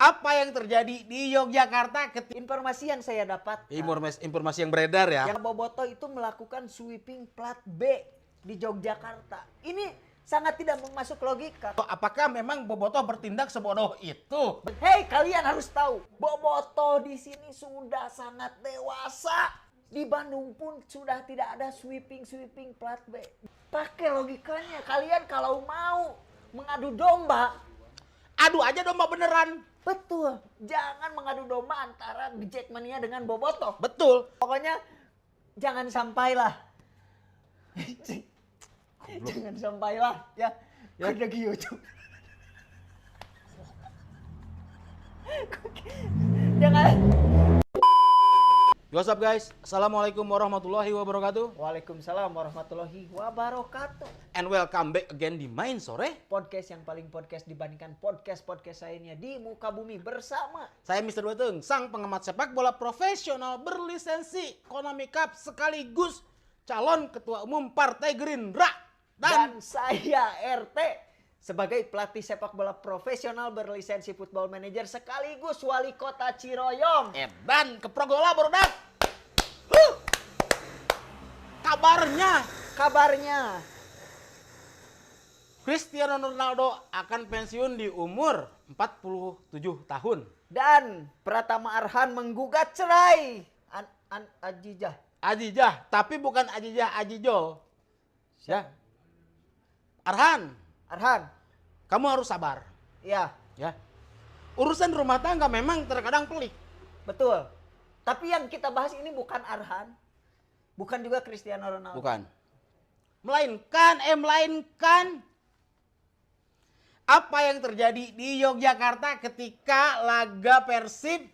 Apa yang terjadi di Yogyakarta ketika Informasi yang saya dapat, informasi yang beredar ya. yang Bobotoh itu melakukan sweeping plat B di Yogyakarta. Ini sangat tidak masuk logika. Apakah memang Bobotoh bertindak sebodoh itu? Hei, kalian harus tahu, Bobotoh di sini sudah sangat dewasa. Di Bandung pun sudah tidak ada sweeping plat B. Pakai logikanya, kalian kalau mau mengadu domba, Adu aja domba beneran. betul, jangan mengadu domba antara Jackmania dengan Bobotoh. Betul. Pokoknya jangan sampailah. Jangan sampailah ya. Ada di YouTube. Jangan. What's up guys? Assalamualaikum warahmatullahi wabarakatuh. Waalaikumsalam warahmatullahi wabarakatuh. And welcome back again di Main Sore. Podcast yang paling podcast dibandingkan podcast-podcast lainnya di muka bumi bersama Saya Mr. Wetung, sang pengamat sepak bola profesional berlisensi Konami Cup sekaligus calon ketua umum Partai Gerindra. dan saya RT sebagai pelatih sepak bola profesional berlisensi football manager sekaligus wali kota Ciroyom. Dan keprogola barudak. Kabarnya Cristiano Ronaldo akan pensiun di umur 47 tahun. dan Pratama Arhan menggugat cerai Ajijah, tapi bukan Ajijah Ajijol. Ya. Arhan, kamu harus sabar. Ya, Ya. Urusan rumah tangga memang terkadang pelik. betul. Tapi yang kita bahas ini bukan Arhan, bukan juga Cristiano Ronaldo. Bukan. Melainkan apa yang terjadi di Yogyakarta ketika laga Persib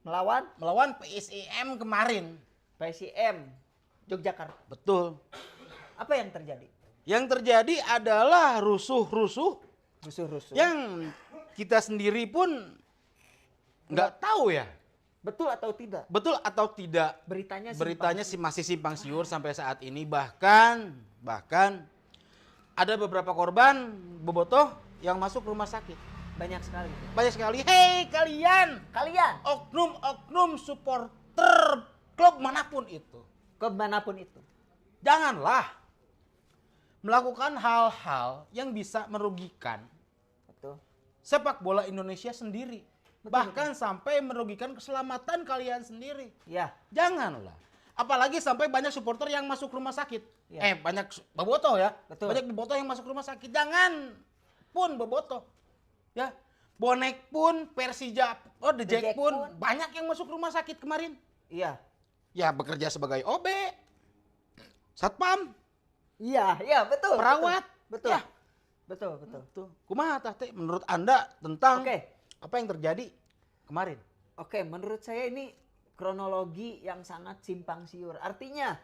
melawan PSIM kemarin. PSIM Yogyakarta. Betul. Apa yang terjadi? Yang terjadi adalah rusuh-rusuh yang kita sendiri pun nggak tahu ya. Betul atau tidak? Betul atau tidak? Beritanya masih simpang siur sampai saat ini. Bahkan ada beberapa korban Bobotoh yang masuk rumah sakit. banyak sekali. Banyak sekali. Hei kalian, oknum supporter klub manapun itu, Kemanapun itu. janganlah melakukan hal-hal yang bisa merugikan Betul. sepak bola Indonesia sendiri. Bahkan sampai merugikan keselamatan kalian sendiri. Ya, Janganlah. Apalagi sampai banyak supporter yang masuk rumah sakit. Ya. Banyak Bobotoh ya. Betul. Banyak Bobotoh yang masuk rumah sakit. Jangan pun Bobotoh. Ya. Bonek pun, Persija, The Jack pun banyak yang masuk rumah sakit kemarin. iya. Ya bekerja sebagai OB, satpam, Iya, betul. perawat. Betul. Ya. Betul. Tuh. Kumaha teh menurut Anda tentang Oke. apa yang terjadi kemarin? Oke, menurut saya ini kronologi yang sangat simpang siur. Artinya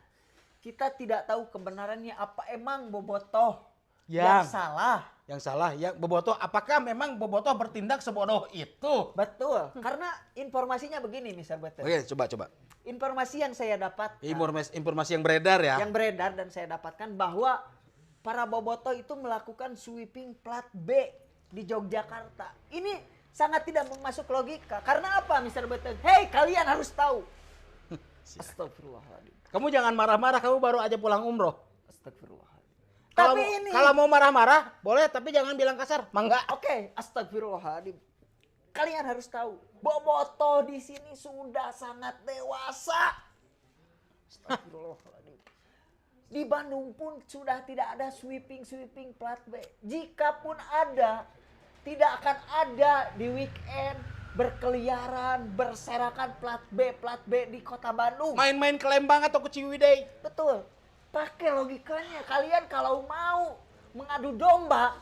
kita tidak tahu kebenarannya apa emang Bobotoh yang salah. Yang salah, yang Bobotoh, apakah memang Bobotoh bertindak sebodoh itu? Betul. Karena informasinya begini, Mr. Betul. Oke, coba. Informasi yang saya dapat, Informasi yang beredar ya. yang beredar dan saya dapatkan bahwa para Bobotoh itu melakukan sweeping plat B di Yogyakarta. Ini sangat tidak masuk logika. Karena apa, Mr. Betul? Hei, kalian harus tahu. Astagfirullahaladzim. Kamu jangan marah-marah, kamu baru aja pulang umroh. Astagfirullahaladzim. Kalau mau marah-marah, boleh, tapi jangan bilang kasar. Mangga. Oke, astagfirullahaladzim. Kalian harus tahu, Bobotoh di sini sudah sangat dewasa. Astagfirullahaladzim. Di Bandung pun sudah tidak ada sweeping plat B. Jikapun ada, tidak akan ada di weekend berkeliaran, berserakan plat B di kota Bandung. Main-main ke Lembang atau ke Ciwidey. Betul. Pakai logikanya, kalian kalau mau mengadu domba,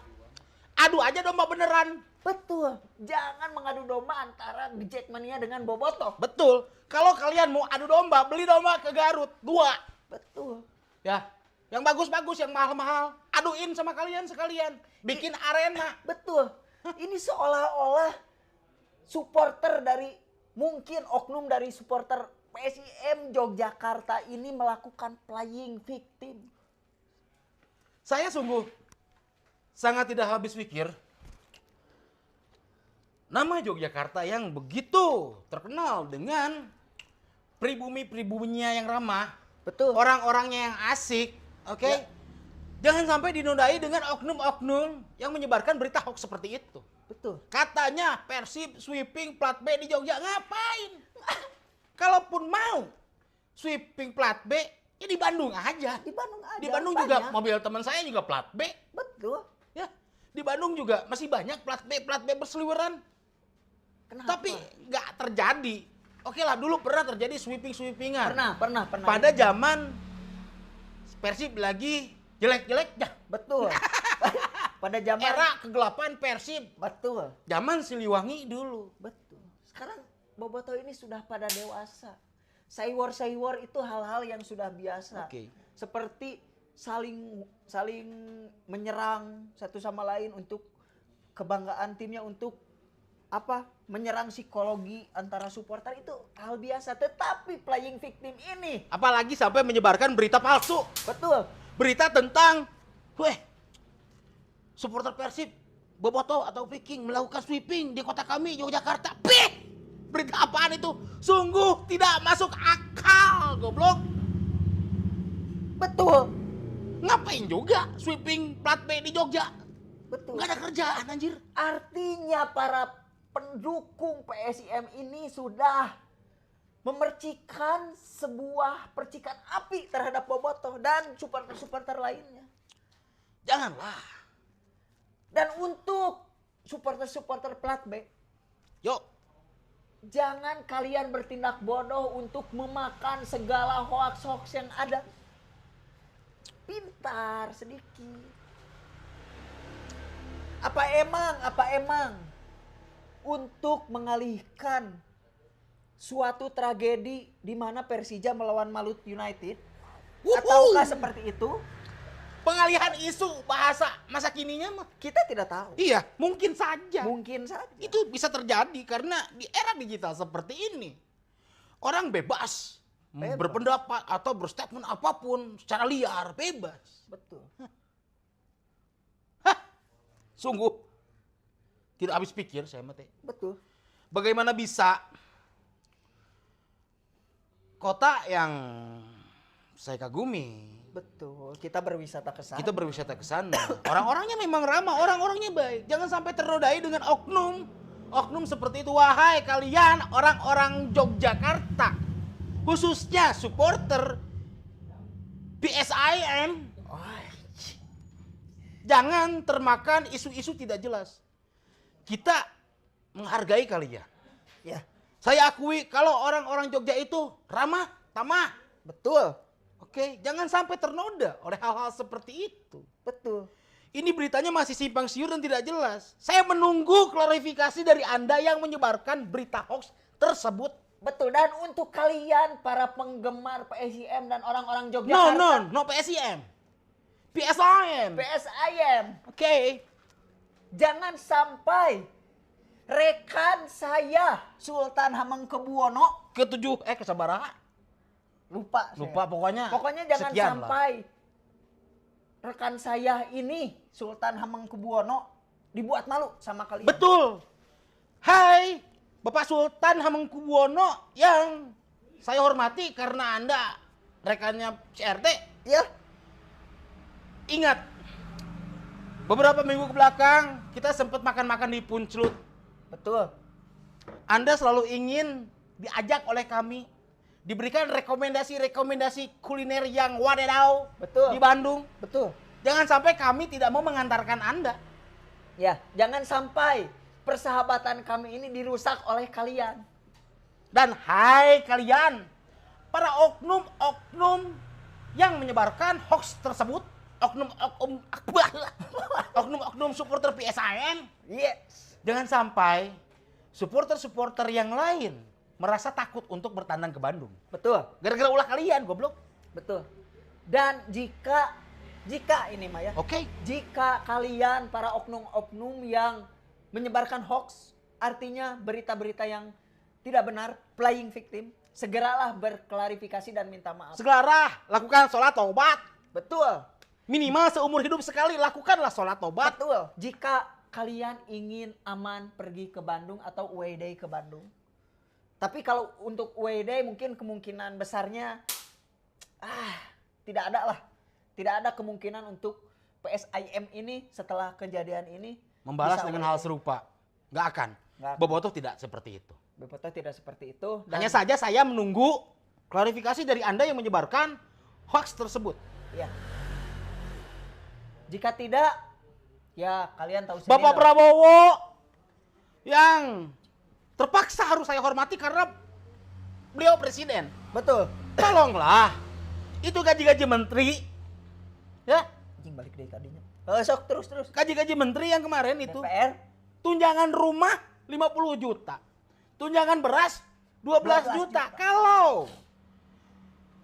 Adu aja domba beneran. betul, jangan mengadu domba antara Jackmania dengan Bobotoh. Betul. Kalau kalian mau adu domba, beli domba ke Garut 2. Betul. Ya, yang bagus-bagus, yang mahal-mahal, aduin sama kalian sekalian. Bikin arena. Betul. Ini seolah-olah supporter dari, mungkin oknum dari supporter PSIM Yogyakarta ini melakukan playing victim. Saya sungguh sangat tidak habis pikir nama Yogyakarta yang begitu terkenal dengan pribumi-pribuminya yang ramah, Betul. orang-orangnya yang asik, oke? Ya. Jangan sampai dinodai dengan oknum-oknum yang menyebarkan berita hoax seperti itu. Betul. Katanya Persib sweeping plat B di Jogja, ngapain? Kalaupun mau sweeping plat B, ya di Bandung aja. Di Bandung ada. Di Bandung banyak. juga mobil teman saya juga plat B. Betul. Ya, di Bandung juga masih banyak plat B berseliweran. Kenapa? Tapi nggak terjadi. Oke lah, dulu pernah terjadi sweeping-sweepingan. pernah. Pada zaman Persib lagi jelek-jeleknya. Betul. Pada zaman Era kegelapan Persib. betul. Zaman Siliwangi dulu. Betul. Sekarang Bobotoh ini sudah pada dewasa. Saywar itu hal-hal yang sudah biasa. Oke. Seperti saling menyerang satu sama lain untuk kebanggaan timnya, untuk apa? Menyerang psikologi antara supporter, itu hal biasa. Tetapi playing victim ini, Apalagi sampai menyebarkan berita palsu. betul. Berita tentang, supporter Persib, Bobotoh atau Viking melakukan sweeping di kota kami, Yogyakarta. Berita apaan itu? Sungguh tidak masuk akal, goblok. Betul. Ngapain juga sweeping plat B di Jogja? Betul. Nggak ada kerjaan, anjir. Artinya para pendukung PSIM ini sudah memercikan sebuah percikan api terhadap Bobotoh dan supporter-supporter lainnya. Janganlah. Dan untuk supporter-supporter plat B, Yuk, jangan kalian bertindak bodoh untuk memakan segala hoax-hoax yang ada. Pintar sedikit. Apa emang untuk mengalihkan suatu tragedi di mana Persija melawan Malut United? Ataukah seperti itu? pengalihan isu bahasa masa kininya mah. Kita tidak tahu. Iya, mungkin saja. Mungkin saja. Itu bisa terjadi karena di era digital seperti ini, orang bebas berpendapat atau berstatement apapun secara liar, bebas. Betul. Sungguh tidak habis pikir saya mah teh. Betul. Bagaimana bisa kota yang saya kagumi, Betul. Kita berwisata ke sana. kita berwisata ke sana. Orang-orangnya memang ramah, orang-orangnya baik. Jangan sampai ternodai dengan oknum. Oknum seperti itu. Wahai kalian orang-orang Yogyakarta, khususnya supporter PSIM, jangan termakan isu-isu tidak jelas. Kita menghargai kalian. Ya, Saya akui kalau orang-orang Jogja itu ramah, tamah. betul. Oke, jangan sampai ternoda oleh hal-hal seperti itu. Betul. Ini beritanya masih simpang siur dan tidak jelas. Saya menunggu klarifikasi dari Anda yang menyebarkan berita hoax tersebut. Betul. Dan untuk kalian para penggemar PSIM dan orang-orang Yogyakarta. No PSIM. PSIM. PSIM. Oke. Jangan sampai rekan saya Sultan Hamengkubuwono Ketujuh, kesabaraha. lupa Lupa pokoknya. Pokoknya jangan sekian lah. sampai rekan saya ini Sultan Hamengkubuwono dibuat malu sama kalian. Betul. Hai, Bapak Sultan Hamengkubuwono yang saya hormati karena Anda rekannya CRT. Ya, Ingat, beberapa minggu ke belakang kita sempat makan-makan di Puncelut. betul. Anda selalu ingin diajak oleh kami, diberikan rekomendasi kuliner yang wadaw Betul. di Bandung. Betul. Jangan sampai kami tidak mau mengantarkan Anda. Ya, jangan sampai persahabatan kami ini dirusak oleh kalian. Dan hai kalian, para oknum-oknum yang menyebarkan hoax tersebut, oknum supporter PSIM, Yes. jangan sampai supporter-supporter yang lain merasa takut untuk bertandang ke Bandung. Betul. Gara-gara ulah kalian, goblok. Betul. Dan jika ini Maya, Oke. jika kalian para oknum-oknum yang menyebarkan hoax, artinya berita-berita yang tidak benar, playing victim, segeralah berklarifikasi dan minta maaf. Segera lakukan sholat taubat. Betul. Minimal seumur hidup sekali lakukanlah sholat taubat. Betul. Jika kalian ingin aman pergi ke Bandung atau away day ke Bandung. Tapi kalau untuk away day mungkin kemungkinan besarnya tidak ada lah. Tidak ada kemungkinan untuk PSIM ini setelah kejadian ini Membalas bisa dengan away hal day. serupa. Nggak akan. Nggak akan. Bobotoh tidak seperti itu. Bobotoh tidak seperti itu. Hanya saja saya menunggu klarifikasi dari Anda yang menyebarkan hoax tersebut. Ya. Jika tidak, ya kalian tahu sendiri. Bapak lah. Prabowo yang terpaksa harus saya hormati karena beliau presiden. Betul. Tolonglah, itu gaji-gaji menteri, ya, Anjing balik dari tadinya. Sok terus. gaji-gaji menteri yang kemarin itu, DPR tunjangan rumah 50 juta, tunjangan beras 12 12 juta. juta. Kalau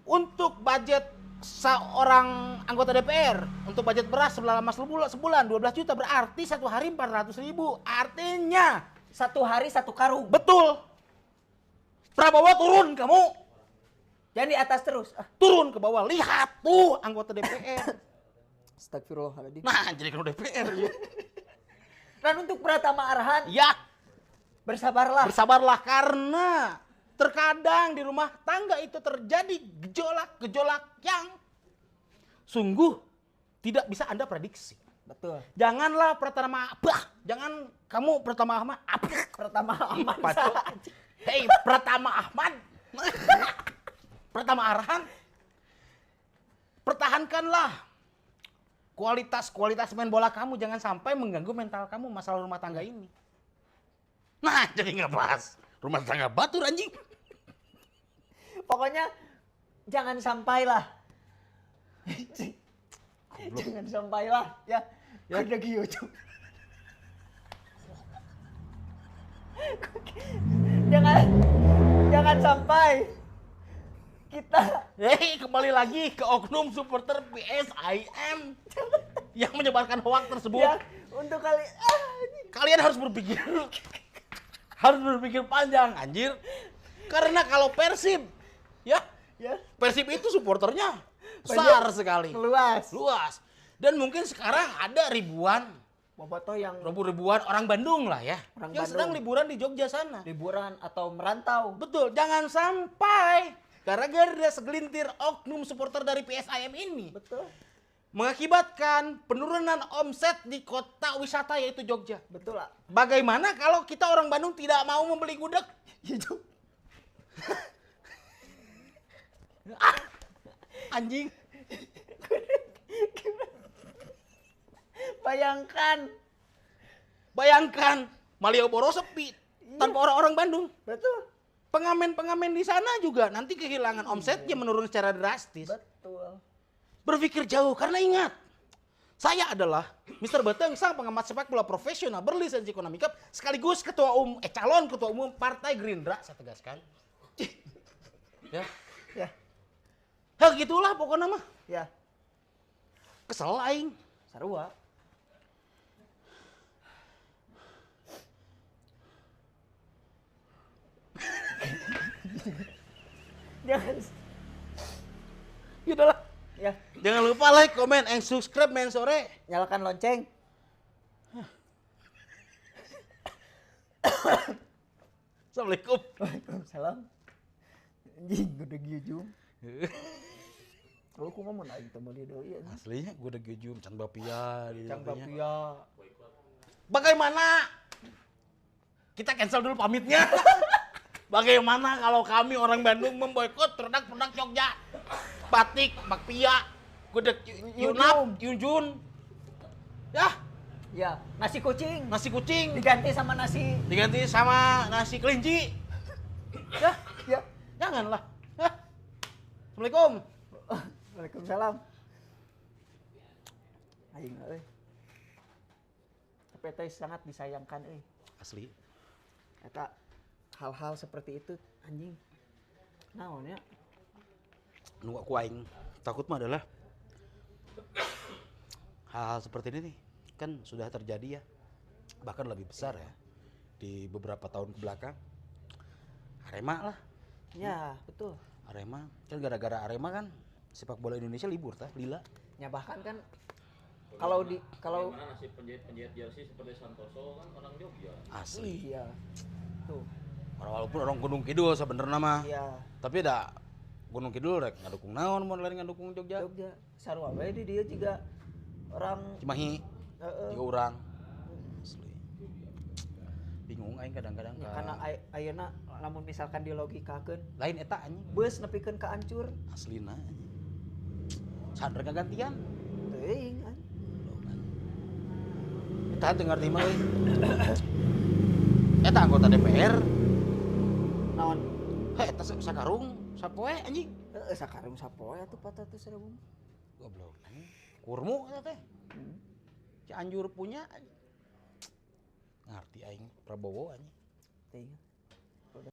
untuk budget seorang anggota DPR, untuk budget beras selama sebulan 12 juta, berarti satu hari 400.000. Artinya, satu hari satu karung. betul, Prabowo turun kamu. Jangan di atas terus. Turun ke bawah, lihat tuh anggota DPR. Astagfirullahaladzim. Nah, jadi kalau DPR ya. Dan untuk Pratama Arhan, Ya, bersabarlah. bersabarlah karena terkadang di rumah tangga itu terjadi gejolak-gejolak yang sungguh tidak bisa Anda prediksi. Betul. Janganlah jangan kamu Pratama Ahmad. Pratama Ahmad. Apa tuh? Hei, Pratama Ahmad. Pratama Arhan. Pertahankanlah kualitas main bola kamu, jangan sampai mengganggu mental kamu masalah rumah tangga ini. Nah, jadi nggak bahas rumah tangga batur anjing. Pokoknya jangan sampailah. Jangan sampailah ya. Udah gitu. Jangan sampai kita Hei, kembali lagi ke oknum supporter PSIM yang menyebarkan hoax tersebut. ya untuk kali Kalian harus berpikir panjang, anjir. Karena kalau Persib, ya, Persib itu supporternya besar sekali, luas. Dan mungkin sekarang ada ribuan Bobotoh yang orang Bandung lah ya, Orang yang Bandung. sedang liburan di Jogja sana. liburan atau merantau. Betul, jangan sampai gara-gara segelintir oknum supporter dari PSIM ini Betul. mengakibatkan penurunan omset di kota wisata yaitu Jogja. Betul lah. Bagaimana kalau kita orang Bandung tidak mau membeli gudeg? Itu. Anjing. Bayangkan Malioboro sepi tanpa orang-orang Bandung. Betul. Pengamen-pengamen di sana juga nanti kehilangan omsetnya menurun secara drastis. Betul. Berpikir jauh karena ingat, saya adalah Mr. Beteng, sang pengamat sepak bola profesional berlisensi ekonomi sekaligus calon ketua umum Partai Gerindra, saya tegaskan. Ya. Ya. Ya gitulah pokoknya mah. Ya. Kesel aing. Sarua. Jangan. Ya udahlah. Ya. Jangan lupa like, comment, and subscribe men sore. Nyalakan lonceng. Assalamualaikum. Waalaikumsalam. Anjing udah giujum. Kalau aku mau naik tambah dia doi anjing. Aslinya gue udah gejum can bapia di Cang bapia. Bapia. Bagaimana? Kita cancel dulu pamitnya. Bagaimana kalau kami orang Bandung memboikot produk-produk Jogja? Batik, bakpia, gudeg Yunap, Yunjun. Ya, Ya, nasi kucing nasi kucing diganti sama nasi. diganti sama nasi kelinci. Ya, Ya. janganlah. Ya. Assalamualaikum. Waalaikumsalam. Aing euy. Tapi teh sangat disayangkan euy. Asli. Eta hal-hal seperti itu anjing. Naon ya? Nu aku aing takut mah adalah hal-hal seperti ini nih kan sudah terjadi ya, bahkan lebih besar ya di beberapa tahun ke belakang. Arema lah, Ya, betul. Arema kan gara-gara Arema kan sepak bola Indonesia libur tah lila. Ya bahkan kan kalau Bagaimana nasib penjahit-penjahit jersey seperti Santoso kan orang Jogja. Asli. iya. Tuh. Walaupun orang Gunung Kidul sebenarnya mah. Iya. Tapi dah Gunung Kidul rek ngadukung naon mun lain ngadukung Jogja. Jogja. Sarua bae di dia juga orang Cimahi heeh. juga urang. Asli. Bingung aing kadang-kadang Ya, karena ayeuna lamun misalkan dilogikakeun lain eta anjing beus nepikeun ka ancur aslina anjing. Sadar kagantian. teuing an. Eta teu ngarti mah euy. Eta anggota DPR. Naon? Heh eta sakarung sapoe anjing. Heeh sakarung sapoe atuh 400.000. Goblok. Kurmu eta teh. Cianjur punya anjing. Ngarti aing Prabowo anjing. Teuing.